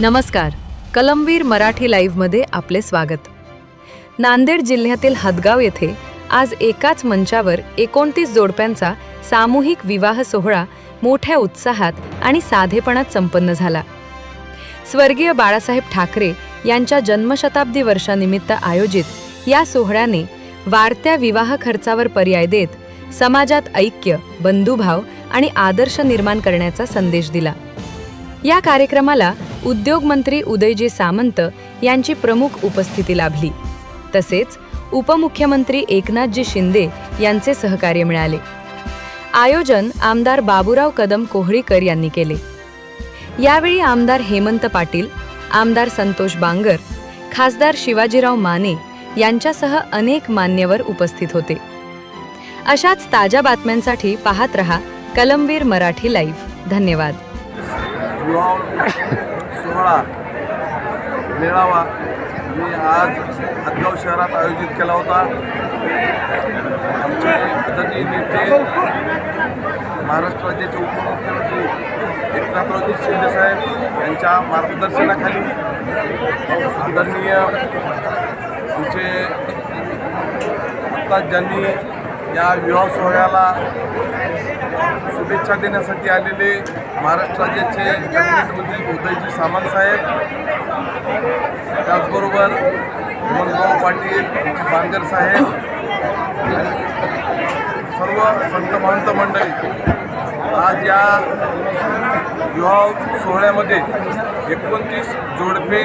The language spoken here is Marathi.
नमस्कार. कलमवीर मराठी लाईव्हमध्ये आपले स्वागत. नांदेड जिल्ह्यातील हदगाव येथे आज एकाच मंचावर 29 जोडप्यांचा सामूहिक विवाह सोहळा मोठ्या उत्साहात आणि साधेपणात संपन्न झाला. स्वर्गीय बाळासाहेब ठाकरे यांच्या जन्मशताब्दी वर्षानिमित्त आयोजित या सोहळ्याने वाढत्या विवाह खर्चावर पर्याय देत समाजात ऐक्य, बंधुभाव आणि आदर्श निर्माण करण्याचा संदेश दिला. या कार्यक्रमाला उद्योगमंत्री उदयजी सामंत यांची प्रमुख उपस्थिती लाभली. तसेच उपमुख्यमंत्री एकनाथजी शिंदे यांचे सहकार्य मिळाले. आयोजन आमदार बाबूराव कदम कोहळीकर यांनी केले. यावेळी आमदार हेमंत पाटील, आमदार संतोष बांगर, खासदार शिवाजीराव माने यांच्यासह अनेक मान्यवर उपस्थित होते. अशाच ताज्या बातम्यांसाठी पाहत रहा कलमवीर मराठी लाईव्ह. धन्यवाद. सोहळा मेळावा मी आज हदगाव शहरात आयोजित केला होता. आमचे आदरणीय नेते महाराष्ट्र राज्याचे उपमुख्यमंत्री एकनाथरावजी शिंदे साहेब यांच्या मार्गदर्शनाखाली आदरणीय आमचे आत्ताच ज्यांनी या विवाह सोहळ्याला शुभेच्छा देण्यासाठी आलेले महाराष्ट्र राज्याचे कॅबिनेट मंत्री उदयजी सामंत साहेब, त्याचबरोबर हेमंतराव पाटील, बांगर साहेब आणि सर्व संत महंत मंडळी आज या विवाह सोहळ्यामध्ये 29 जोडपे